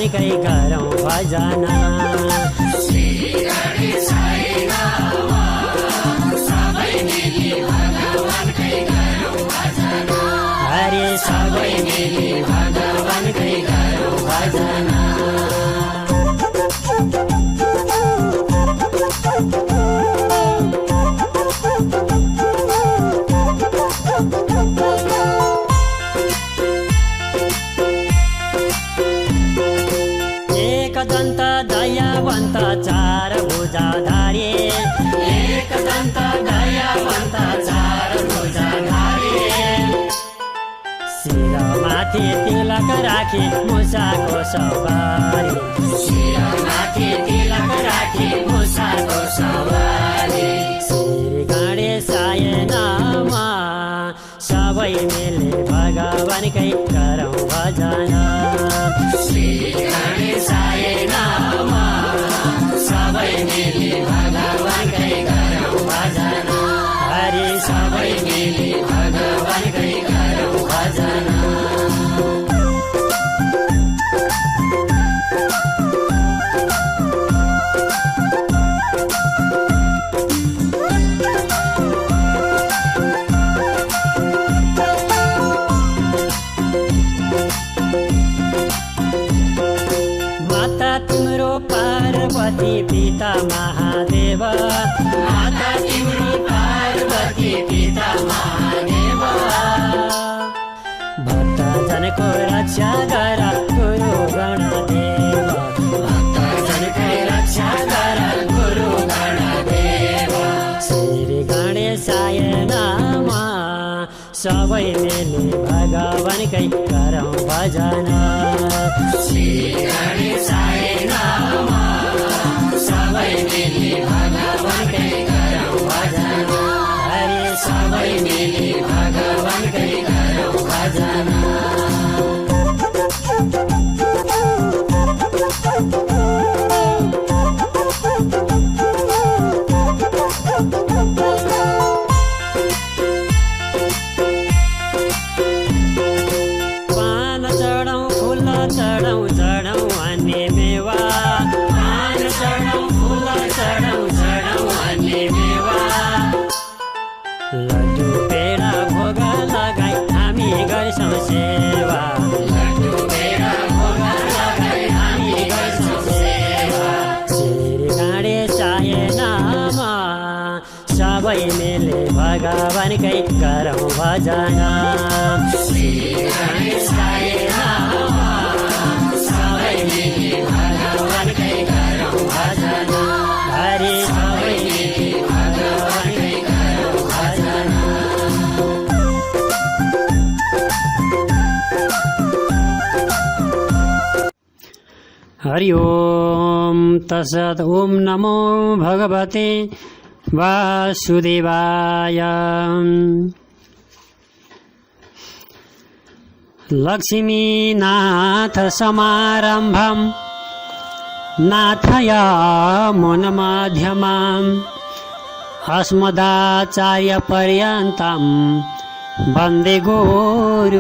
भगवानकै गरौँ भजन। श्री गणेशाय नमः सबै मिली भगवानकै गरौँ भजन। हरे सबै मिली भगवानकै गरौँ भजन। एकदन्त दयावन्त चार भुजाधारी, एकदन्त दयावन्त चार भुजाधारी, शिरमाथि तिलक राखी मुसाको सवारी, शिरमाथि तिलक राखी मुसाको सवारी। श्री गणेशाय नमः सबै मिले भगवानकै गरौँ भजन। श्री गणेशाय नमः सबै मिली भगवानकै गरौँ भजन। हरि सबै मिली भगवानकै गरौँ भजन। माता तिम्रो पार्वती पिता महादेव, माता तिम्रो पार्वती पिता महादेव, भक्तजनको रक्षा गर गुरु गणदेव, भक्तजनको रक्षा गर गुरु गणदेव। श्री गणेशाय नमः सबै मिले भगवानकै गरौँ भजन। श्री गणेशाय नमः सबै मिली भगवानकै गरौँ भजन। हरि सबै मिली भगवानकै गरौँ भजन। पान चढौँ फुल चढौँ चढौँ अन्य मेवा, पान चढौँ फुल चढौँ चढौँ अन्य मेवा, लड्डु पेडा भोग लगाई हामी गर्छौँ सेवा, लड्डु पेडा भोग लगाई हामी गर्छौँ सेवा। श्री गणेशाय नमः सबै मिले भगवानकै गरौँ भजन। श्री गणेशाय नमः सबै मिली भगवानकै गरौँ भजन। हरि सबै मिली भगवानकै गरौँ भजन। हरि ओम तत्सत्। ओम नमो भगवते वासुदेवाय। लक्ष्मीनाथ समारम्भं नाथयामुनमध्यमाम् अस्मदाचार्यपर्यन्तं वन्दे गुरुपरम्पराम्।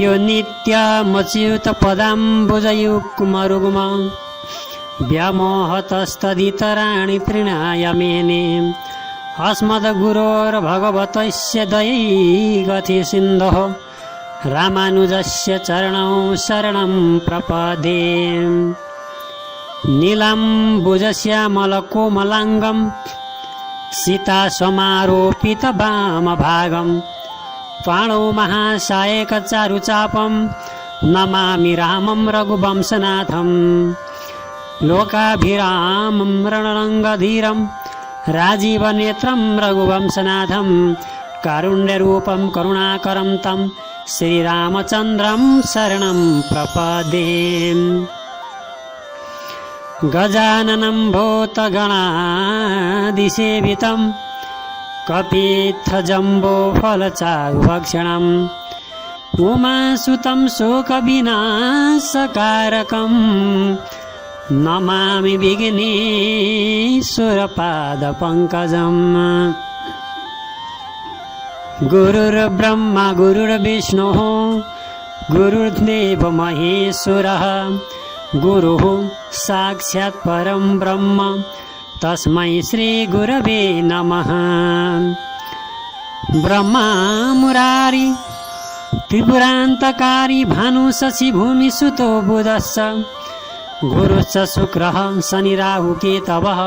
यो नित्यमच्युतपदाम्बुजयुग्मरुग्म व्यामोहतस्तदितराणि तृणाय मेने अस्मद्गुरोर्भगवतस्य दयैकसिन्धोः रामानुजस्य चरणौ शरणं प्रपद्ये। नीलाम्बुजश्यामलकोमलाङ्गं सीतासमारोपितवामभागं पाणौ महासायकचारुचापं नमामि रामं रघुवंशनाथं। लोकाभिरामं रणरङ्गधीरं राजीवनेत्रं रघुवंशनाथं कारुण्यरूपं करुणाकरं तं श्रीरामचन्द्रं शरणं प्रपद्ये। गजाननं भूतगणादिसेवितं कपित्थजम्बोफलचारुभक्षणम् उमासुतं शोकविनाशकारकं नमामि विघ्नेश्वरपादपङ्कजम्। गुरुर्ब्रह्मा गुरुर्विष्णुः गुरुर्देवो महेश्वरः गुरुः साक्षात् परं ब्रह्म तस्मै श्री गुरवे नमः। ब्रह्मा मुरारी त्रिपुरान्तकारी भानु शशि भूमि सुतो बुधश्च गुरुश्च शुक्रः शनि राहु केतवः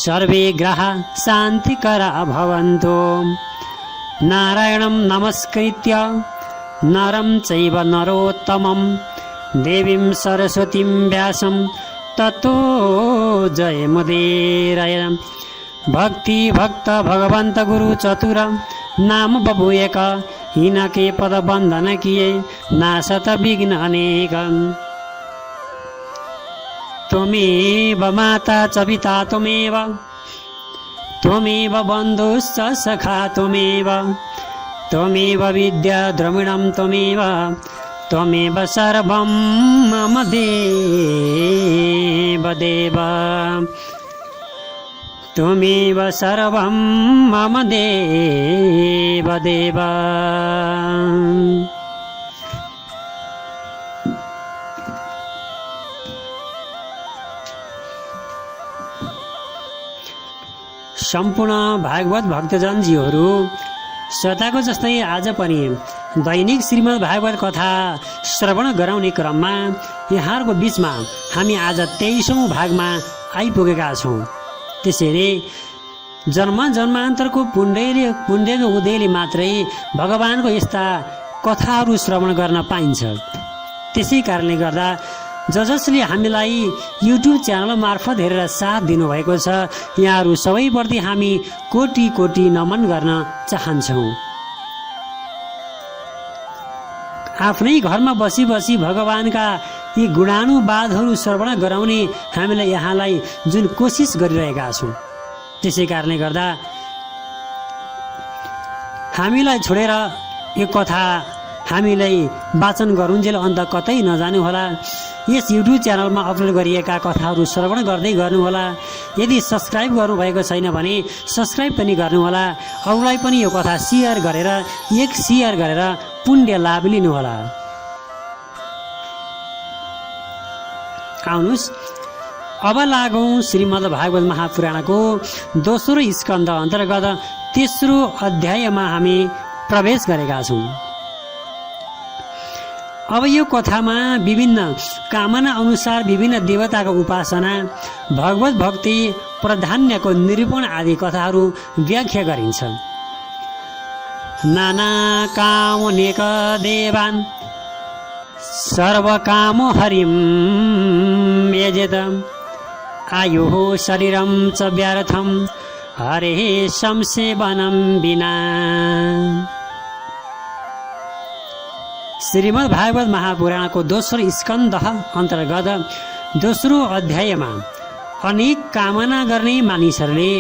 सर्वे ग्रहाः शान्तिकरा भवन्तु। नारायणं नमस्कृत्य नरं चैव नरोत्तमं देवीं सरस्वतीं व्यासं ततो जयमुदीरय। भक्ति भक्त भगवंत गुरु चतुर नाम बबुएक इनके पद बंधन किए नाशत विघ्न अनेक। त्वमेव माता च पिता त्वमेव बन्धुश्च सखा त्वमेव विद्या द्रविणं त्वमेव सर्वं मम देव त्वमेव सर्वं मम देव। सम्पूर्ण भागवत भक्तजनजीहरू सदाको जस्तै आज पनि दैनिक श्रीमद् भागवत कथा श्रवण गराउने क्रममा यहाँहरूको बिचमा हामी आज 23औं भागमा आइपुगेका छौँ। त्यसैले जन्म जन्मान्तरको पुण्यको उदयले मात्रै भगवानको यस्ता कथाहरू श्रवण गर्न पाइन्छ। त्यसै कारणले गर्दा जसले हामीलाई युट्युब च्यानल मार्फत हेरेर साथ दिनुभएको छ यहाँहरू सबैप्रति हामी कोटि कोटि नमन गर्न चाहन्छौँ। आफ्नै घरमा बसी बसी भगवानका यी गुणानुवादहरू श्रवण गराउने हामीले यहाँलाई जुन कोसिस गरिरहेका छौँ त्यसै कारणले गर्दा हामीलाई छोडेर यो कथा हामीलाई वाचन गरुन्जेल अन्त कतै नजानु होला। यस युट्युब च्यानलमा अपलोड गरिएका कथाहरू श्रवण गर्दै गर्नुहोला। यदि सब्सक्राइब गर्नुभएको छैन भने सब्सक्राइब पनि गर्नुहोला। अरूलाई पनि यो कथा सेयर गरेर पुण्य लाभ लिनुहोला। आउनुहोस् अब लागौँ श्रीमद् भागवत महापुराणको दोस्रो स्कन्द अन्तर्गत तेस्रो अध्यायमा हामी प्रवेश गरेका छौँ। अब यो कथामा विभिन्न कामना अनुसार विभिन्न देवताको उपासना भगवत भक्ति प्राधान्यको निरूपण आदि कथाहरू व्याख्या गरिन्छ। नाना कामनेक देवान् सर्वकामो हरिं यजेत आयुः शरीरं च व्यर्थं हरेः संसेवनं विना। श्रीमद् भागवत महापुराणको दोस्रो स्कन्द अन्तर्गत दोस्रो अध्यायमा अनेक कामना गर्ने मानिसहरूले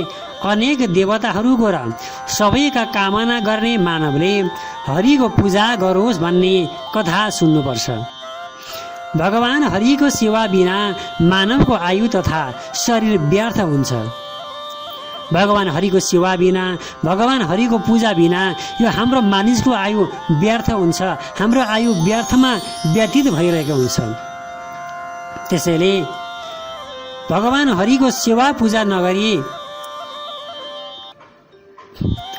अनेक देवताहरूको र सबैका कामना गर्ने मानवले हरिको पूजा गरोस् भन्ने कथा सुन्नुपर्छ। भगवान हरिको सेवा बिना मानवको आयु तथा शरीर व्यर्थ हुन्छ। भगवान हरिको सेवा बिना भगवान हरिको पूजा बिना यो हाम्रो मानिसको आयु व्यर्थ हुन्छ। हाम्रो आयु व्यर्थमा व्यतीत भइरहेको हुन्छ। त्यसैले भगवान हरिको सेवा पूजा नगरी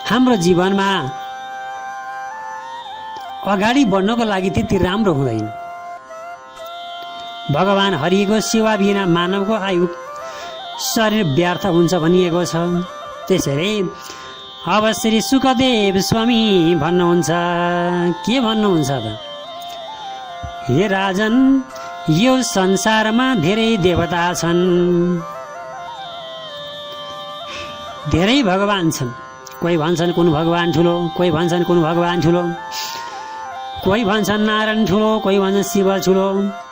हाम्रो जीवनमा अगाडि बढ्नको लागि त्यति राम्रो हुँदैन। भगवान हरिको सेवा बिना मानवको आयु शरीर व्यर्थ हुन्छ भनिएको छ। त्यसैले अब श्री सुखदेव स्वामी भन्नुहुन्छ, के भन्नुहुन्छ त? हे राजन, यो संसारमा धेरै देवता छन्, धेरै भगवान छन्। कोही भन्छन् कुन भगवान ठुलो, कोही भन्छन् कुन भगवान ठुलो, कोही भन्छन् नारायण ठुलो, कोही भन्छन् शिव ठुलो,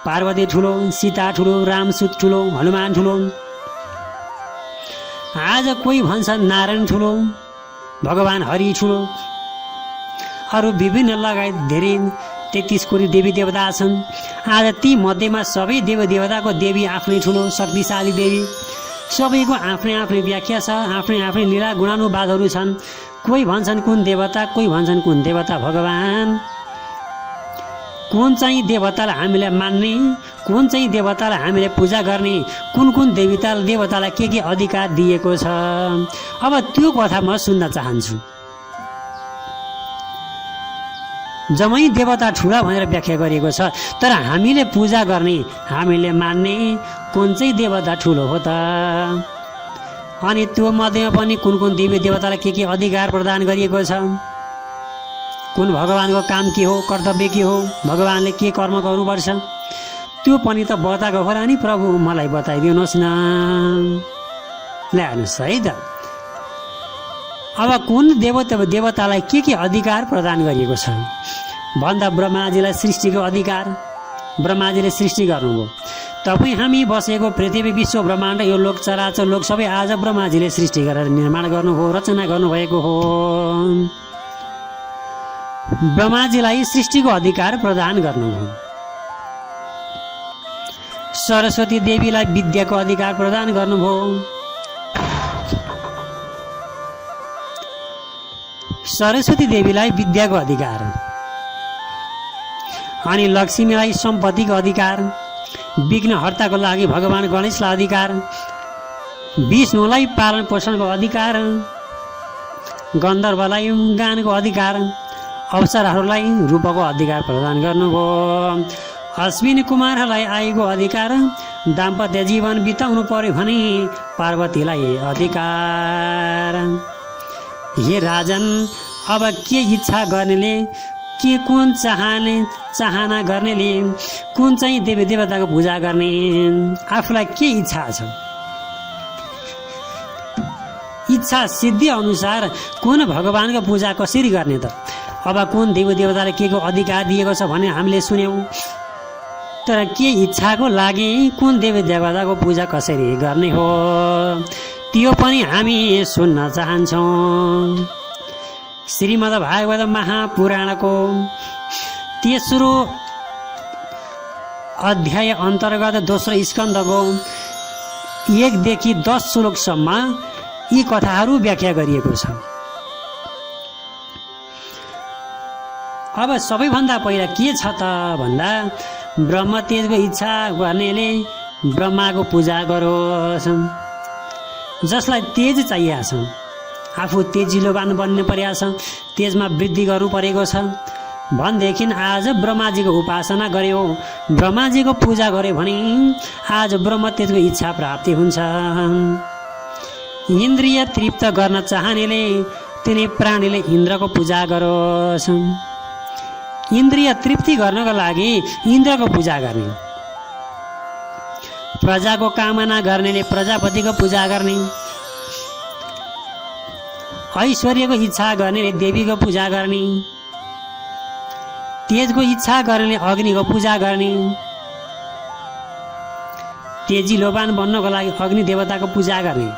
पार्वती ठुलो, सीता ठुलो, रामसुत ठुलो, हनुमान ठुलो। आज कोही भन्छन् नारायण ठुलो, भगवान हरि ठुलो, अरू विभिन्न लगायत धेरै 33 कोटी देवी देवता छन्। आज ती मध्येमा सबै देवी देवताको देवी आफ्नै ठुलो शक्तिशाली देवी, सबैको आफ्नै आफ्नै व्याख्या छ, आफ्नै आफ्नै लीला गुणानुवादहरू छन्। कोही भन्छन् कुन देवता, कोही भन्छन् कुन देवता भगवान। कुन चाहिँ देवतालाई हामीले मान्ने, कुन चाहिँ देवतालाई हामीले पूजा गर्ने, कुन कुन देवतालाई के अधिकार दिएको छ। अब त्यो कथा म सुन्न चाहन्छु। जमै देवता ठुला भनेर व्याख्या गरिएको छ, तर हामीले पूजा गर्ने, हामीले मान्ने कुन चाहिँ देवता ठुलो हो त। अनि त्यो मध्येमा पनि कुन कुन देवी देवतालाई के अधिकार प्रदान गरिएको छ, कुन भगवानको काम के हो, कर्तव्य के हो, भगवानले के कर्म गर्नुपर्छ, त्यो पनि त बताएको होला नि प्रभु, मलाई बताइदिनुहोस् न। ल्याउनुहोस् है त। अब कुन देवतालाई के अधिकार प्रदान गरिएको छ भन्दा ब्रह्माजीलाई सृष्टिको अधिकार, ब्रह्माजीले सृष्टि गर्नुभयो। तपाईँ हामी बसेको पृथ्वी, विश्व ब्रह्माण्ड, यो लोक चराचर लोक सबै आज ब्रह्माजीले सृष्टि गरेर निर्माण गर्नुभयो, रचना गर्नुभएको हो। ब्रह्माजीलाई सृष्टिको अधिकार प्रदान गर्नुभयो। सरस्वती देवीलाई विद्याको अधिकार प्रदान गर्नुभयो। सरस्वती देवीलाई विद्याको अधिकार, अनि लक्ष्मीलाई सम्पत्तिको अधिकार, विघ्नहर्ताको लागि भगवान गणेशलाई अधिकार, विष्णुलाई पालन पोषणको अधिकार, गन्धर्वलाई गानको अधिकार, अप्सराहरूलाई रूपको अधिकार प्रदान गर्नुभयो। अश्विनी कुमारहरूलाई आयुको अधिकार, दाम्पत्य जीवन बिताउनु पर्यो भने पार्वतीलाई अधिकार। हे राजन, अब के इच्छा गर्नेले, के कुन चाहना गर्नेले, कुन चाहिँ देवी देवताको पूजा गर्ने, आफूलाई के इच्छा छ, इच्छा सिद्धि अनुसार कुन भगवानको पूजा कसरी गर्ने त। अब कुन देवी देवताले के को अधिकार दिएको छ भने हामीले सुन्यौँ, तर के इच्छाको लागि कुन देवी देवताको पूजा कसरी गर्ने हो त्यो पनि हामी सुन्न चाहन्छौँ। श्रीमद् भागवत महापुराणको तेस्रो अध्याय अन्तर्गत दोस्रो स्कन्धको 1 देखि 10 श्लोकसम्म यी कथाहरू व्याख्या गरिएको छ। अब सबैभन्दा पहिला के छ त भन्दा ब्रह्म तेजको इच्छा गर्नेले ब्रह्माको पूजा गरोस्। जसलाई तेज चाहिएको छ, आफू तेजिलोबान बन्नु परेको छ, तेजमा वृद्धि गर्नु परेको छ भनेदेखि आज ब्रह्माजीको उपासना गर्यो, ब्रह्माजीको पूजा गर्यो भने आज ब्रह्म तेजको इच्छा प्राप्ति हुन्छ। इन्द्रिय तृप्त गर्न चाहनेले तिनी प्राणीले इन्द्रको पूजा गरोस्। इन्द्रिय तृप्ति गर्नको लागि इन्द्रको पूजा गर्ने, प्रजाको कामना गर्नेले प्रजापतिको पूजा गर्ने, ऐश्वर्यको इच्छा गर्नेले देवीको पूजा गर्ने, तेजको इच्छा गर्नेले अग्निको पूजा गर्ने, तेजिलोबान बन्नको लागि अग्नि देवताको पूजा गर्ने,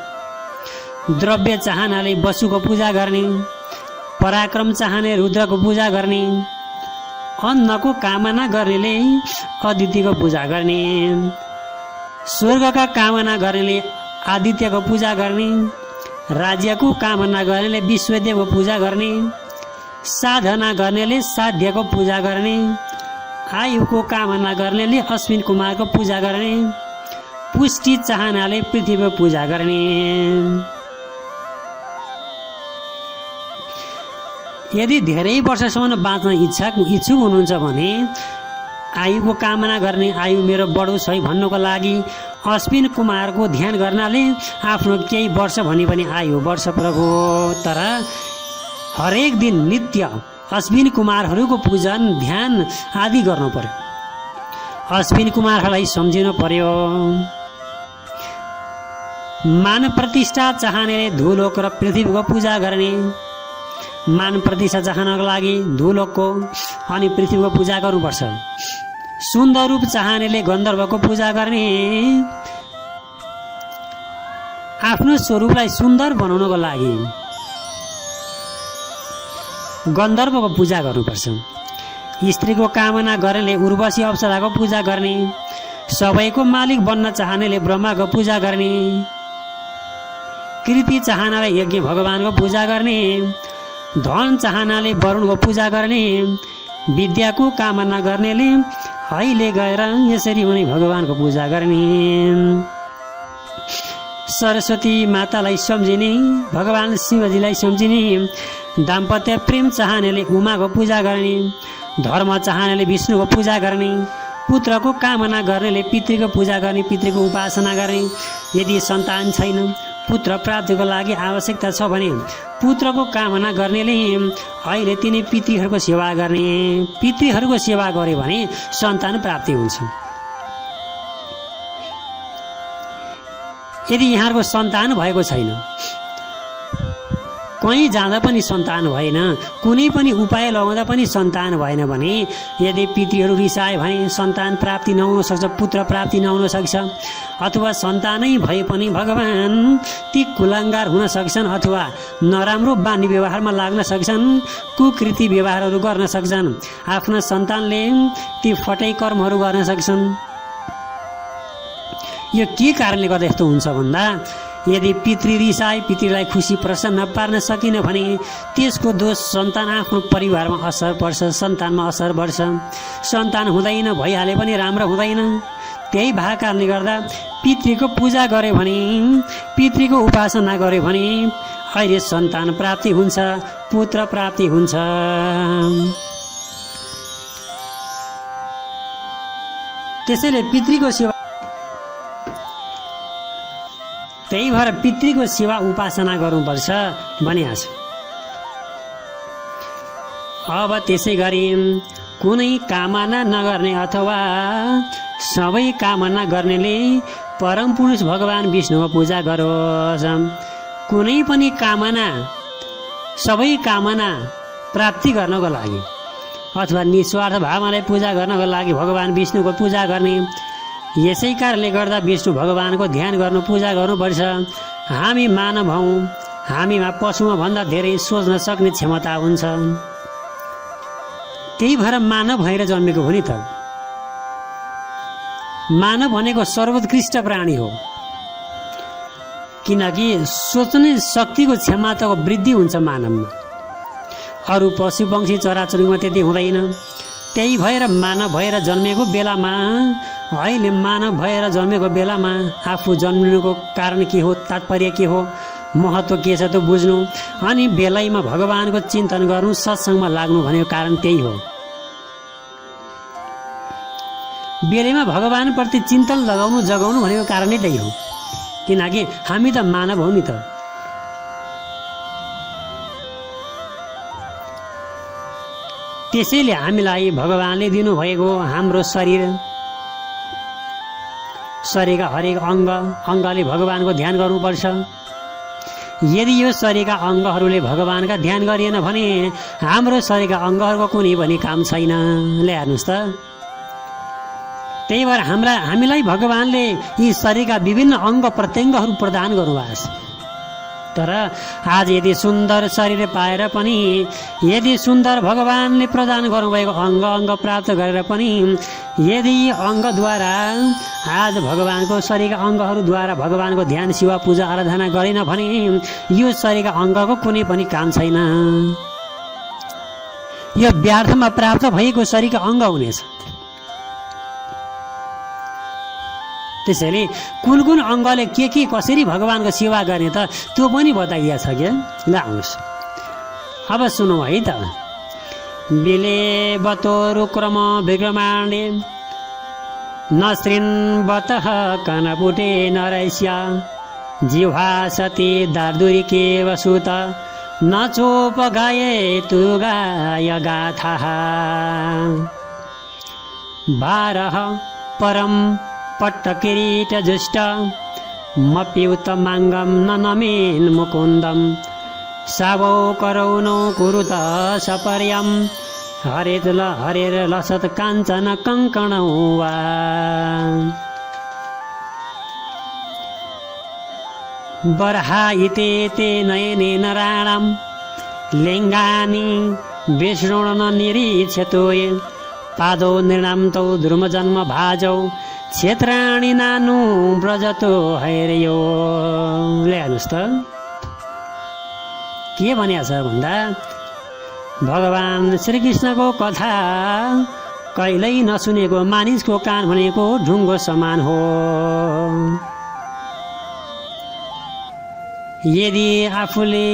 द्रव्य चाहनाले वसुको पूजा गर्ने, पराक्रम चाहने रुद्रको पूजा गर्ने, अन्नको कामना गर्नेले अदितिको पूजा गर्ने, स्वर्गका कामना गर्नेले आदित्यको पूजा गर्ने, राज्यको कामना गर्नेले विश्वदेवको पूजा गर्ने, साधना गर्नेले साध्यको पूजा गर्ने, आयुको कामना गर्नेले अश्विन कुमारको पूजा गर्ने, पुष्टि चाहनाले पृथ्वीको पूजा गर्ने। यदि धेरै वर्षसम्म बाँच्न इच्छुक हुनुहुन्छ भने आयुको कामना गर्ने, आयु मेरो बढोस् है भन्नुको लागि अश्विन कुमारको ध्यान गर्नाले आफ्नो केही वर्ष भने पनि आयु वर्ष प्रभु। तर हरेक दिन नित्य अश्विन कुमारहरूको पूजन ध्यान आदि गर्नु पर्यो, अश्विन कुमारहरूलाई सम्झिनु पर्यो। मान प्रतिष्ठा चाहनेले धुलोक र पृथ्वीको पूजा गर्ने, मान प्रतिष्ठा चाहनको लागि धुलोकको अनि पृथ्वीको पूजा गर्नुपर्छ। सुन्दर रूप चाहनेले गन्धर्वको पूजा गर्ने, आफ्नो स्वरूपलाई सुन्दर बनाउनको लागि गन्धर्वको पूजा गर्नुपर्छ। स्त्रीको कामना गर्नेले उर्वशी अप्सराको पूजा गर्ने, सबैको मालिक बन्न चाहनेले ब्रह्माको पूजा गर्ने, कृति चाहनाले यज्ञ भगवानको पूजा गर्ने, धन चाहनाले वरुणको पूजा गर्ने, विद्याको कामना गर्नेले अहिले गएर यसरी उनी भगवानको पूजा गर्ने। सरस्वती मातालाई सम्झिने, भगवान शिवजीलाई सम्झिने, दाम्पत्य प्रेम चाहनेले उमाको पूजा गर्ने, धर्म चाहनेले विष्णुको पूजा गर्ने, पुत्रको कामना गर्नेले पितृको पूजा गर्ने, पितृको उपासना गर्ने। यदि सन्तान छैन, पुत्र प्राप्तिको लागि आवश्यकता छ भने पुत्रको कामना गर्नेले अहिले तिनी पितृहरूको सेवा गर्ने। पितृहरूको सेवा गर्यो भने सन्तान प्राप्ति हुन्छ। यदि यहाँहरूको सन्तान भएको छैन, कहीँ जाँदा पनि सन्तान भएन, कुनै पनि उपाय लगाउँदा पनि सन्तान भएन भने, यदि पितृहरू रिसाए भने सन्तान प्राप्ति नहुन सक्छ, पुत्र प्राप्ति नहुन सक्छ। अथवा सन्तानै भए पनि भगवान ती कुलाङ्गार हुन सक्छन्, अथवा नराम्रो बानी व्यवहारमा लाग्न सक्छन्, कुकृति व्यवहारहरू गर्न सक्छन्। आफ्ना सन्तानले ती फटाइ कर्महरू गर्न सक्छन्। यो के कारणले गर्दा यस्तो हुन्छ भन्दा, यदि पितृ रिसाए, पितृलाई खुसी प्रसन्न पार्न सकिन भने त्यसको दोष सन्तान आफ्नो परिवारमा असर पर्छ, सन्तानमा असर पर्छ। सन्तान हुँदैन, भइहाले पनि राम्रो हुँदैन। त्यही भएको कारणले गर्दा पितृको पूजा गर्यो भने, पितृको उपासना गर्यो भने अहिले सन्तान प्राप्ति हुन्छ, पुत्र प्राप्ति हुन्छ। त्यसैले पितृको सेवा, त्यही भएर पितृको सेवा उपासना गर्नुपर्छ भनिएको छ। अब त्यसै गरी कुनै कामना नगर्ने अथवा सबै कामना गर्नेले परम पुरुष भगवान विष्णुको पूजा गरोस्। कुनै पनि कामना, सबै कामना प्राप्ति गर्नको लागि अथवा निस्वार्थ भावनाले पूजा गर्नको लागि भगवान विष्णुको पूजा गर्ने। यसै कारणले गर्दा विष्णु भगवानको ध्यान गर्नु, पूजा गर्नुपर्छ। हामी मानव हौँ, हामीमा पशुमा भन्दा धेरै सोच्न सक्ने क्षमता हुन्छ। त्यही भएर मानव भएर जन्मेको हो नि त। मानव भनेको सर्वोत्कृष्ट प्राणी हो, किनकि सोच्ने शक्तिको क्षमताको वृद्धि हुन्छ मानवमा। अरू पशु पक्षी चराचुरुङमा त्यति हुँदैन। त्यही भएर मानव भएर जन्मेको बेलामा, अहिले मानव भएर जन्मेको बेलामा आफू जन्मिनुको कारण के हो, तात्पर्य के हो, महत्त्व के छ त्यो बुझ्नु, अनि बेलैमा भगवानको चिन्तन गर्नु, सत्सङ्गमा लाग्नु भनेको कारण त्यही हो। बेलैमा भगवानप्रति चिन्तन लगाउनु, जगाउनु भनेको कारण नै त्यही हो, किनकि हामी त मानव हौ नि त। त्यसैले हामीलाई भगवानले दिनुभएको हाम्रो शरीरका हरेक अङ्गले भगवानको ध्यान गर्नुपर्छ। यदि यो शरीरका अङ्गहरूले भगवानका ध्यान गरिएन भने हाम्रो शरीरका अङ्गहरूको कुनै पनि काम छैन। हेर्नुहोस् त। त्यही भएर हामीलाई भगवानले यी शरीरका विभिन्न अङ्ग प्रत्यङ्गहरू प्रदान गर्नुभएको छ। तर आज यदि सुन्दर शरीर पाएर पनि, यदि सुन्दर भगवानले प्रदान गर्नुभएको अङ्ग प्राप्त गरेर पनि यदि अङ्गद्वारा आज भगवानको शरीरका अङ्गहरूद्वारा भगवानको ध्यान, सेवा, पूजा, आराधना गरेन भने यो शरीरका अङ्गको कुनै पनि काम छैन। यो व्यर्थमा प्राप्त भएको शरीरका अङ्ग हुनेछ। त्यसैले कुन कुन अङ्गले के कसरी भगवानको सेवा गर्ने त त्यो पनि बताइएको छ क्या। ल आउनुहोस्, अब सुनौँ है त। बिले बतोरु क्रम विक्रमाण्डे नश्रिन् बतः कनपुटे नरैस्या जिह्वा सती दार्दुरी के वसुत न चोप गाये तु गाय गाथा बारह परम पट्टकिरीट जुष्ट मप्युत माङ्गम न नमेन् मुकुन्दम सावौ करौनो कुरुत सपर्यम हरेर लसत काञ्चन कङ्कणौ वा बर्हायिते ते नयने नराणां लिङ्गानि विष्णुर्न निरीक्षतोये पादौ नृणां तौ द्रुमजन्म भाजौ क्षेत्राणि नानु व्रजतो हैर्यो। हेर्नुहोस् त, के भनेको छ भन्दा भगवान् श्रीकृष्णको कथा कहिल्यै नसुनेको मानिसको कान भनेको ढुङ्गो समान हो। यदि आफूले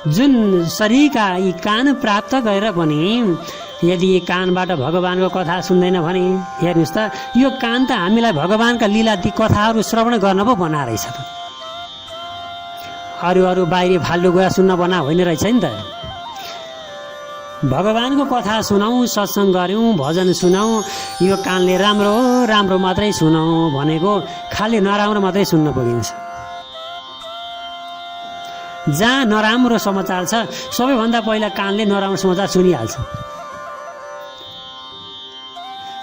जुन शरीरका यी कान प्राप्त गरेर पनि यदि कानबाट भगवानको कथा सुन्दैन भने हेर्नुहोस् त यो कान त हामीलाई भगवानका लीला ती कथाहरू श्रवण गर्न पो बना रहेछ। अरू बाहिरी फाल्टु कुरा सुन्न बना होइन रहेछ नि त। भगवानको कथा सुनौँ, सत्सङ्ग गऱ्यौँ, भजन सुनौँ, यो कानले राम्रो राम्रो मात्रै सुनौँ भनेको खालि नराम्रो मात्रै सुन्न पुगिन्छ। जहाँ नराम्रो समाचार छ सबैभन्दा पहिला कानले नराम्रो समाचार सुनिहाल्छ।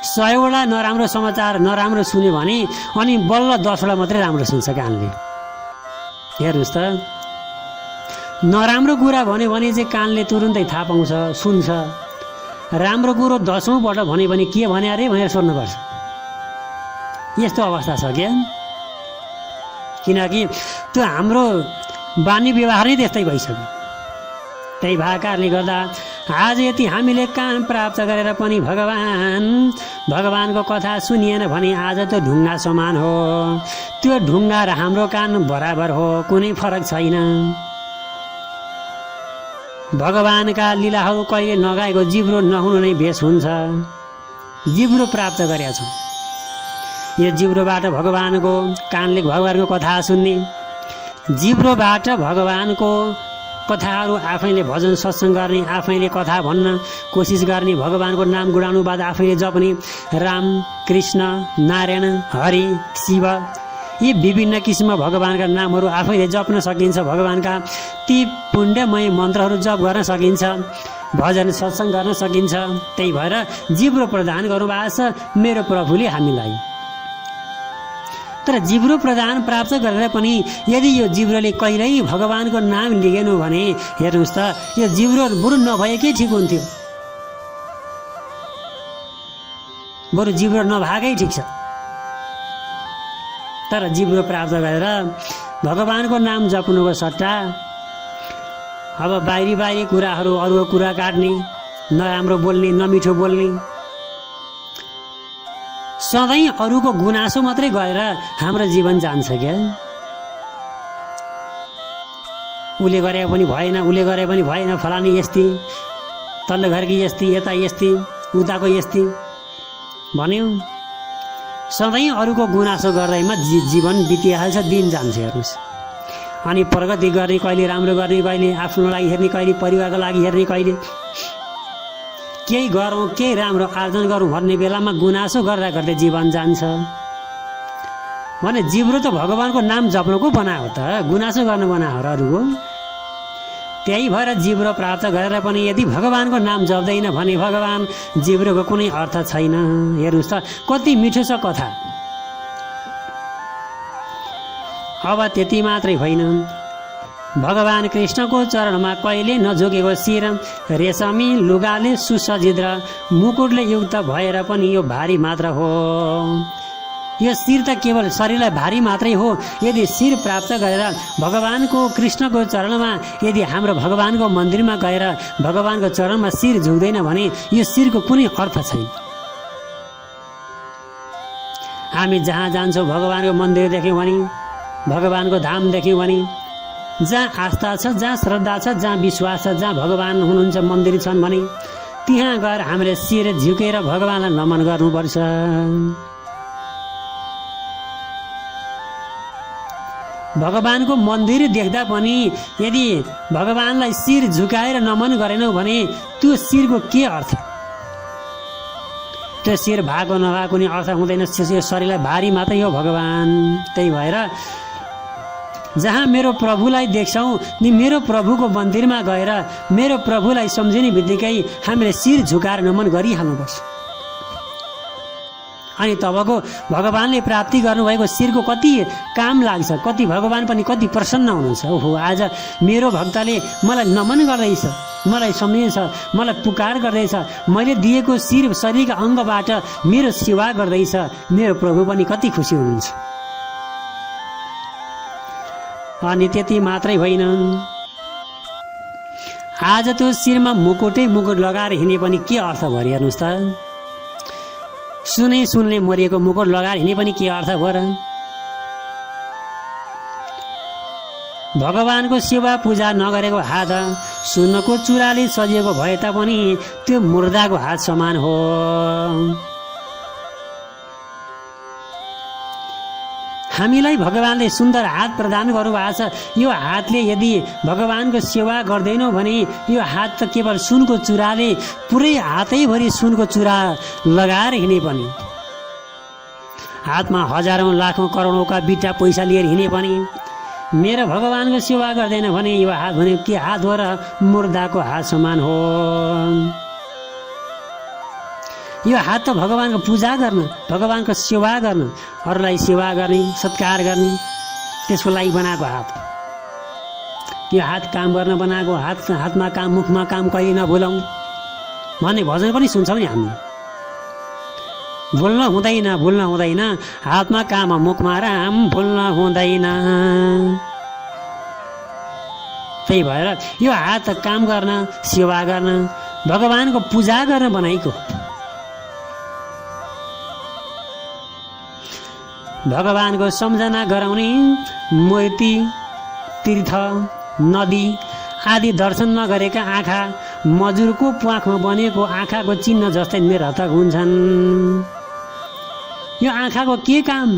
100 वटा नराम्रो समाचार नराम्रो सुन्यो भने अनि बल्ल 10 वटा मात्रै राम्रो सुन्छ कानले। हेर्नुहोस् त नराम्रो कुरा भन्यो भने चाहिँ कानले तुरुन्तै थाहा पाउँछ, सुन्छ। राम्रो कुरो 10औँ पल्ट भन्यो भने के भने अरे भनेर सोध्नुपर्छ। यस्तो अवस्था छ क्या। किनकि त्यो हाम्रो बानी व्यवहार नै त्यस्तै भइसक्यो। त्यही भएको कारणले गर्दा आज यति हामीले कान प्राप्त गरेर पनि भगवानको कथा सुनिएन भने आज त्यो ढुङ्गा समान हो। त्यो ढुङ्गा र हाम्रो कान बराबर हो, कुनै फरक छैन। भगवानका लीलाहरू कहिले नगाएको जिब्रो नहुनु नै भेष हुन्छ। जिब्रो प्राप्त गरेका छौँ। यो जिब्रोबाट भगवानको, कानले भगवानको कथा सुन्ने, जिब्रोबाट भगवानको कथाहरू आफैले भजन सत्सङ्ग गर्ने, आफैले कथा भन्न कोसिस गर्ने, भगवानको नाम गुणानुवाद आफैले जप्ने, राम कृष्ण नारायण हरि शिव यी विभिन्न किसिमका भगवानका नामहरू आफैले जप्न सकिन्छ। भगवानका ती पुण्यमय मन्त्रहरू जप गर्न सकिन्छ, भजन सत्सङ्ग गर्न सकिन्छ। त्यही भएर जिब्रो प्रदान गर्नुभएको छ मेरो प्रभुले हामीलाई। तर जिब्रो प्रदान प्राप्त गरेर पनि यदि यो जिब्रोले कहिल्यै भगवानको नाम लिएन भने हेर्नुहोस् त यो जिब्रो बरु नभएकै ठिक हुन्थ्यो। बरु जिब्रो नभएकै ठिक छ। तर जिब्रो प्राप्त गरेर भगवानको नाम जप्नुको सट्टा अब बाहिरी कुराहरू, अरूको कुरा काट्ने, नराम्रो बोल्ने, नमिठो बोल्ने, सधैँ अरूको गुनासो मात्रै गरेर हाम्रो जीवन जान्छ क्या। उसले गरे पनि भएन, उसले गरे पनि भएन, फलानी यस्ती, तल्लो घरकी यस्ती, यता यस्ती, उताको यस्ती भन्यो। सधैँ अरूको गुनासो गर्दैमा जीवन बितिहाल्छ, दिन जान्छ। हेर्नुहोस् अनि प्रगति गर्ने, कहिले राम्रो गर्ने, कहिले आफ्नो लागि हेर्ने, कहिले परिवारको लागि हेर्ने, कहिले केही गरौँ, केही राम्रो आर्जन गरौँ भन्ने बेलामा गुनासो गर्दा गर्दै जीवन जान्छ। भने जिब्रो त भगवानको नाम जप्नुको बनायो त, गुनासो गर्नु बनायो र अरूको। त्यही भएर जिब्रो प्राप्त गरेर पनि यदि भगवानको नाम जप्दैन भने भगवान जिब्रोको कुनै अर्थ छैन। हेर्नुहोस् त कति मिठो छ कथा। अब त्यति मात्रै होइन, भगवान कृष्णको चरणमा कहिले नझुकेको शिर, रेशमी लुगाले सुसज्जित र मुकुटले युक्त भएर पनि यो भारी मात्र हो। यो शिर त केवल शरीरलाई भारी मात्रै हो। यदि शिर प्राप्त गरेर भगवानको कृष्णको चरणमा यदि हाम्रो भगवानको मन्दिरमा गएर भगवानको चरणमा शिर झुक्दैन भने यो शिरको कुनै अर्थ छैन। हामी जहाँ जान्छौँ भगवानको मन्दिर देख्यौँ भने, भगवानको धाम देख्यौँ भने, जहाँ आस्था छ, जहाँ श्रद्धा छ, जहाँ विश्वास छ, जहाँ भगवान हुनुहुन्छ, मन्दिर छन् भने त्यहाँ गएर हामीले शिर झुकेर भगवानलाई नमन गर्नुपर्छ। भगवानको मन्दिर देख्दा पनि यदि भगवानलाई शिर झुकाएर नमन गरेनौँ भने त्यो शिरको के अर्थ? त्यो शिर भएको नभएको कुनै अर्थ हुँदैन। यो शरीरलाई भारी मात्रै हो भगवान। त्यही भएर जहाँ मेरो प्रभुलाई देख्छौँ नि मेरो प्रभुको मन्दिरमा गएर मेरो प्रभुलाई सम्झिने बित्तिकै हामीले शिर झुकाएर नमन गरिहाल्नुपर्छ। अनि तबको भगवानले प्राप्ति गर्नुभएको शिरको कति काम लाग्छ, कति भगवान पनि कति प्रसन्न हुनुहुन्छ। ओहो आज मेरो भक्तले मलाई नमन गर्दैछ, मलाई सम्झिन्छ, मलाई पुकार गर्दैछ, मैले दिएको शिर शरीरका अङ्गबाट मेरो सेवा गर्दैछ, मेरो प्रभु पनि कति खुसी हुनुहुन्छ। अनि त्यति मात्रै होइन, आज त्यो शिरमा मुकुट लगाएर हिँडे पनि के अर्थ भयो हेर्नुहोस् त। सुनले मरिएको मुकुट लगाएर हिँडे पनि के अर्थ भयो र। भगवानको सेवा पूजा नगरेको हात सुनको चुराले सजिएको भए तापनि त्यो मुर्दाको हात समान हो। हामीलाई भगवानले सुन्दर हात प्रदान गर्नुभएको छ। यो हातले यदि भगवानको सेवा गर्दैनौँ भने यो हात त केवल सुनको चुराले, पुरै हातैभरि सुनको चुरा लगाएर हिँडे पनि, हातमा हजारौँ लाखौँ करोडौँका बिटा पैसा लिएर हिँडे पनि मेरो भगवानको सेवा गर्दैन भने यो हात भने के हात हो र, मुर्दाको हात समान हो। यो हात त भगवानको पूजा गर्न, भगवानको सेवा गर्न, अरूलाई सेवा गर्ने, सत्कार गर्ने, त्यसको लागि बनाएको हात। यो हात काम गर्न बनाएको हात, हातमा काम मुखमा काम कहिले नभुलौँ भन्ने भजन पनि सुन्छौँ नि हामी। भुल्न हुँदैन, हातमा काम मुखमा राम, भुल्न हुँदैन। त्यही भएर यो हात काम गर्न, सेवा गर्न, भगवानको पूजा गर्न बनाएको। भगवानको सम्झना गराउने मूर्ति, तीर्थ, नदी आदि दर्शन नगरेका आँखा मजुरको प्वाखमा बनेको आँखाको चिन्ह जस्तै निरर्थक हुन्छन्। यो आँखाको के काम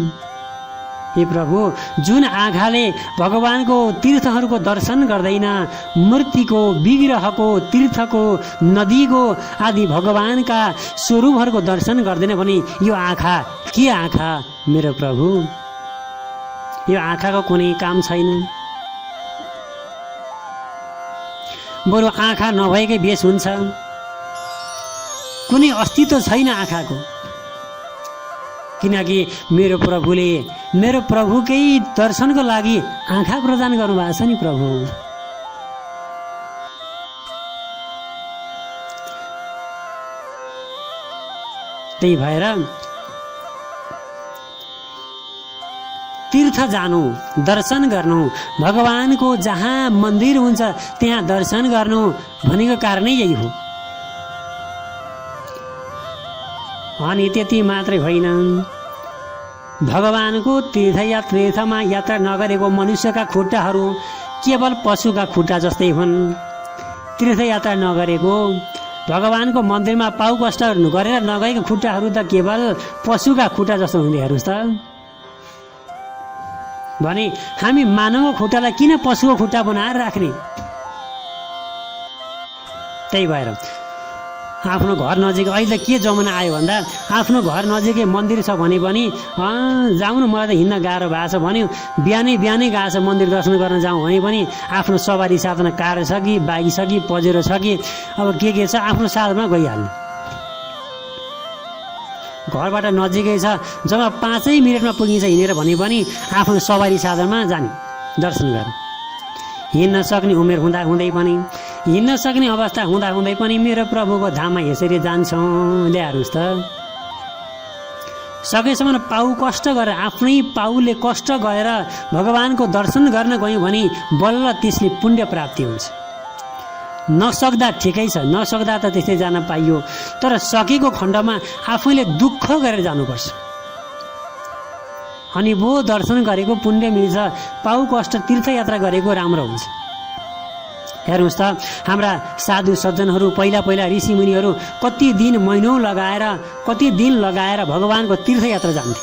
हे प्रभु? जुन आँखाले भगवानको तीर्थहरूको दर्शन गर्दैन, मूर्तिको, विग्रहको, तीर्थको, नदीको आदि भगवानका स्वरूपहरूको दर्शन गर्दैन भने यो आँखा के आँखा मेरो प्रभु? यो आँखाको कुनै काम छैन। बरु आँखा नभएकै बेस हुन्छ, कुनै अस्तित्व छैन आँखाको। किनकि मेरो प्रभुले मेरो प्रभुकै दर्शनको लागि आँखा प्रदान गर्नुभएको छ नि प्रभु। त्यही भएर तीर्थ जानु, दर्शन गर्नु, भगवानको जहाँ मन्दिर हुन्छ त्यहाँ दर्शन गर्नु भनेको कारणै यही हो। अनि त्यति मात्रै होइन, भगवानको तीर्थमा यात्रा नगरेको मनुष्यका खुट्टाहरू केवल पशुका खुट्टा जस्तै हुन्। तीर्थयात्रा नगरेको, भगवानको मन्दिरमा पाउ कष्ट गरेर नगएको खुट्टाहरू त केवल पशुका खुट्टा जस्तो हुँदै हेर्नुहोस् त। भने हामी मानवको खुट्टालाई किन पशुको खुट्टा बनाएर राख्ने? त्यही भएर आफ्नो घर नजिक अहिले के जमाना आयो भन्दा आफ्नो घर नजिकै मन्दिर छ भने पनि जाउँ न, मलाई त हिँड्न गाह्रो भएको छ भन्यो, बिहानै गएको छ मन्दिर दर्शन गर्न जाउँ भने पनि आफ्नो सवारी साधन कार छ कि बाइक छ कि पजेरो छ कि अब के छ आफ्नो साधनमा गइहाल्ने। घरबाट नजिकै छ, जब 5 मिनटमा पुगिन्छ हिँडेर भने पनि आफ्नो सवारी साधनमा जाने दर्शन गर्न। हिँड्न सक्ने उमेर हुँदै पनि, हिँड्न सक्ने अवस्था हुँदै पनि मेरो प्रभुको धाममा यसरी जान्छौँ। ल्याउनुहोस् त, सकेसम्म पाउ कष्ट गरेर, आफ्नै पाउले कष्ट गरेर भगवानको दर्शन गर्न गयौँ भने बल्ल त्यसले पुण्य प्राप्ति हुन्छ। नसक्दा ठिकै छ, नसक्दा त त्यस्तै जान पाइयो, तर सकेको खण्डमा आफैले दुःख गरेर जानुपर्छ। अनि वो दर्शन गरेको पुण्य मिल्छ, पाउ कष्ट तीर्थयात्रा गरेको राम्रो हुन्छ। हेर्नुहोस् त, हाम्रा साधु सज्जनहरू पहिला ऋषिमुनिहरू कति दिन महिनौँ लगाएर भगवानको तीर्थयात्रा जान्थे।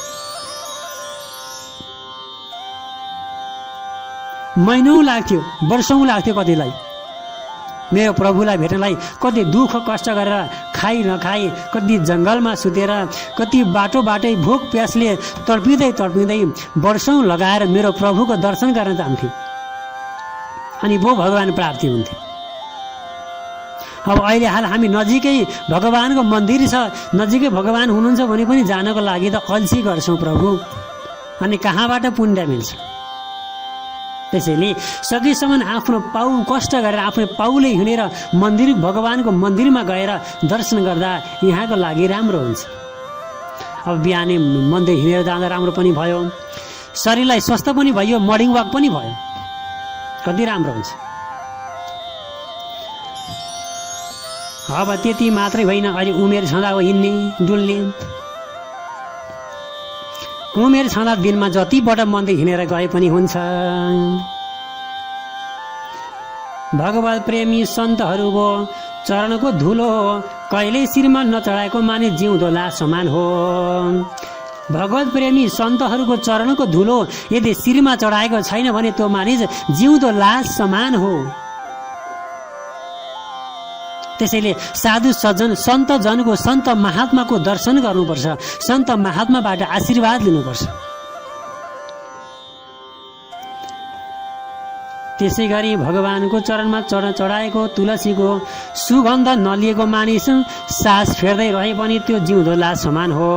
महिनौँ लाग्थ्यो, वर्षौँ लाग्थ्यो कतिलाई मेरो प्रभुलाई भेट्नलाई। कति दुःख कष्ट गरेर खाइ नखाई, कति जङ्गलमा सुतेर, कति बाटै भोक प्यासले तडपिँदै वर्षौँ लगाएर मेरो प्रभुको दर्शन गर्न जान्थे। अनि वो भगवान प्राप्ति हुन्थे। अब अहिले हाल हामी नजिकै भगवानको मन्दिर छ, नजिकै भगवान हुनुहुन्छ भने पनि जानको लागि त अल्छी गर्छौँ प्रभु, अनि कहाँबाट पुण्य मिल्छ? त्यसैले सकेसम्म आफ्नो पाउ कष्ट गरेर आफ्नो पाउले हिँडेर भगवानको मन्दिरमा गएर दर्शन गर्दा यहाँको लागि राम्रो हुन्छ। अब बिहानै मन्दिर हिँडेर जाँदा राम्रो पनि भयो, शरीरलाई स्वस्थ पनि भयो, मर्निङ वाक पनि भयो। कति राम्रो हुन्छ। अब त्यति मात्रै होइन, अहिले उमेर छँदा हो हिँड्ने डुल्ने। उमेर छँदा दिनमा जतिपल्ट मन्दिर हिँडेर गए पनि हुन्छ। भगवत प्रेमी सन्तहरूको चरणको धुलो कहिल्यै शिरमा नचढाएको मानिस जिउँदो लास समान हो। भगवत प्रेमी सन्तहरूको चरणको धुलो यदि शिरमा चढाएको छैन भने त्यो मानिस जिउँदो लास समान हो। त्यसैले साधु सज्जन सन्त जनको सन्त महात्माको दर्शन गर्नुपर्छ, सन्त महात्माबाट आशीर्वाद लिनुपर्छ। त्यसै गरी भगवानको चरणमा चढाएको तुलसीको सुगन्ध नलिएको मानिस सास फेर्दै रहे पनि त्यो जिउँदो लास समान हो।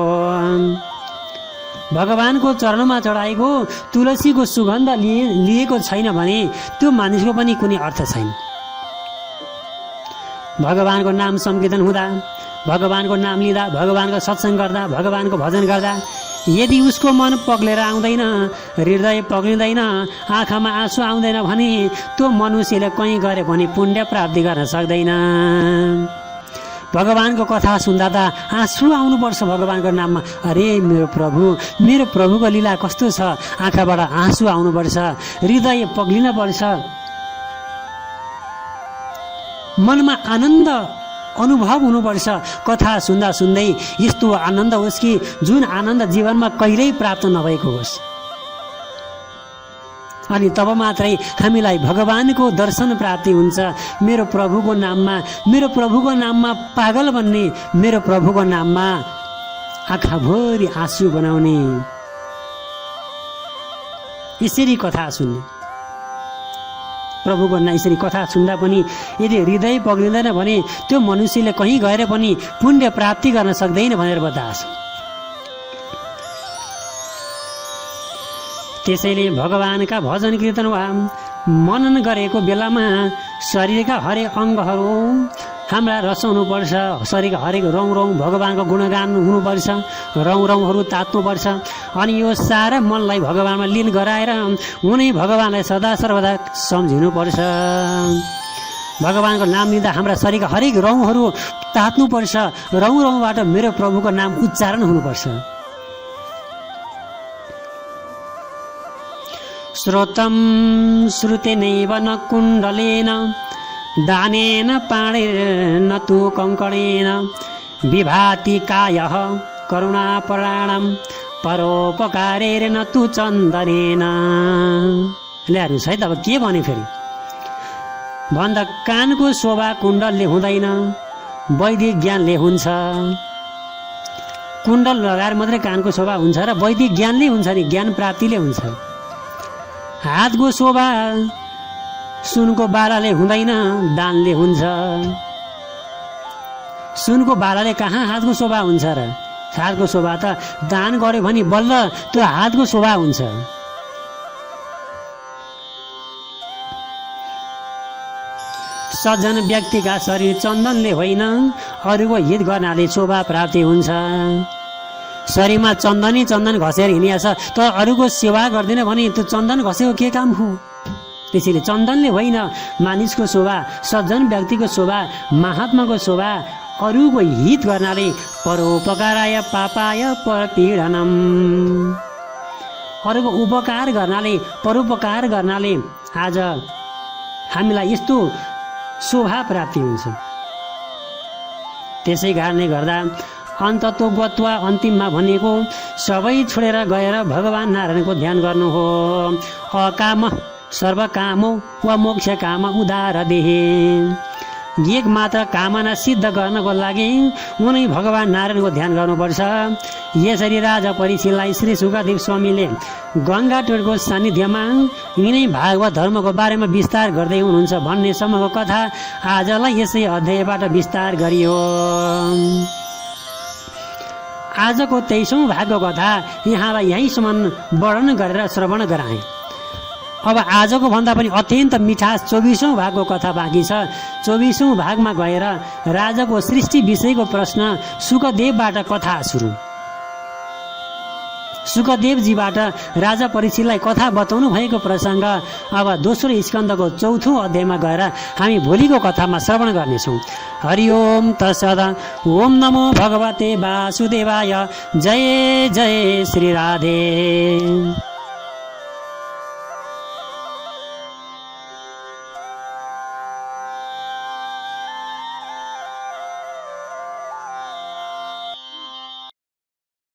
भगवानको चरणमा चढाएको तुलसीको सुगन्ध लिएको छैन भने त्यो मानिसको पनि कुनै अर्थ छैन। भगवानको नाम संकीर्तन हुँदा, भगवानको नाम लिँदा, भगवानको सत्सङ्ग गर्दा, भगवानको भजन गर्दा यदि उसको मन पग्लेर आउँदैन, हृदय पग्लिँदैन, आँखामा आँसु आउँदैन भने त्यो मनुष्यले कहीँ गरे पनि पुण्य प्राप्ति गर्न सक्दैन। भगवानको कथा सुन्दा त आँसु आउनुपर्छ भगवानको नाममा। अरे मेरो प्रभुको लीला कस्तो छ, आँखाबाट आँसु आउनुपर्छ, हृदय पग्लिन पर्छ, मनमा आनन्द अनुभव हुनुपर्छ। कथा सुन्दा सुन्दै यस्तो आनन्द होस् कि जुन आनन्द जीवनमा कहिल्यै प्राप्त नभएको होस्। अनि तब मात्रै हामीलाई भगवानको दर्शन प्राप्ति हुन्छ। मेरो प्रभुको नाममा पागल बन्ने, मेरो प्रभुको नाममा आँखाभरि आँसु बनाउने, यसरी कथा सुन्ने। प्रभुको यसरी कथा सुन्दा पनि यदि हृदय पग्लिँदैन भने त्यो मनुष्यले कहीँ गएर पनि पुण्य प्राप्ति गर्न सक्दैन भनेर बताएको छ। त्यसैले भगवानका भजन कीर्तन वा मनन गरेको बेलामा शरीरका हरेक अङ्गहरू हाम्रा रसाउनुपर्छ। शरीरका हरेक रौँ भगवानको गुणगान हुनुपर्छ, रौँहरू तात्नुपर्छ। अनि यो सारा मनलाई भगवानमा लीन गराएर उनै भगवानलाई सदा सर्वदा सम्झिनुपर्छ। भगवानको नाम लिँदा हाम्रा शरीरका हरेक रौँहरू तात्नुपर्छ, रौँबाट मेरो प्रभुको नाम उच्चारण हुनुपर्छ। श्रोतं श्रुतेनैव न कुण्डलेन दानेन पाणेन तु कङ्कणेन विभाति कायः करुणापराणं परोपकारेण तु चन्दनेन। ल्याउनुहोस् है त अब के भने फेरि भन्दा कानको शोभा कुण्डलले हुँदैन, वैदिक ज्ञानले हुन्छ। कुण्डल लगाएर मात्रै कानको शोभा हुन्छ र वैदिक ज्ञानले हुन्छ नि, ज्ञान प्राप्तिले हुन्छ। हातको शोभा सुनको बालाले हुँदैन, दानले हुन्छ। सुनको बालाले कहाँ हातको शोभा हुन्छ र? हातको शोभा त दान गर्यो भने बल्ल त्यो हातको शोभा हुन्छ। सज्जन व्यक्तिका शरीर चन्दनले होइन, अरूको हित गर्नाले शोभा प्राप्ति हुन्छ। शरीरमा चन्दन घसेर हिँडिया छ त अरूको सेवा गर्दैन भने त्यो चन्दन घसेको के काम हो? त्यसैले चन्दनले होइन मानिसको शोभा, सज्जन व्यक्तिको शोभा, महात्माको शोभा अरूको हित गर्नाले परोपकाराय पापाय परपीडनम, अरूको उपकार गर्नाले, परोपकार गर्नाले आज हामीलाई यस्तो शोभा प्राप्ति हुन्छ। त्यसै कारणले गर्दा अन्ततोगत्वा अन्तिममा भनेको सबै छोडेर गएर भगवान नारायणको ध्यान गर्नु हो। अकाम सर्वकामो वा मोक्ष काम उदार देहे, एक मात्र कामना सिद्ध गर्नको लागि उनै भगवान नारायणको ध्यान गर्नुपर्छ। यसरी राजा परीक्षितलाई श्री सुखदेव स्वामीले गङ्गा टेडको सान्निध्यमा यिनै भागवत धर्मको बारेमा विस्तार गर्दै हुनुहुन्छ भन्ने सम्मको कथा आजलाई यसै अध्यायबाट विस्तार गरियो। आजको 23औं भागको कथा यहाँलाई यहीँसम्म वर्णन गरेर श्रवण गराएँ। अब आजको भन्दा पनि अत्यन्त मिठास 24औं भागको कथा बाँकी छ। 24औं भागमा गएर राजाको सृष्टि विषयको प्रश्न सुखदेवबाट कथा सुरु। सुखदेवजीबाट राजा परीक्षितलाई कथा बताउनु भएको प्रसङ्ग अब दोस्रो स्कन्धको चौथो अध्यायमा गएर हामी भोलिको कथामा श्रवण गर्नेछौँ। हरि ओम तत्सद। ओम नमो भगवते वासुदेवाय। जय जय श्री राधे।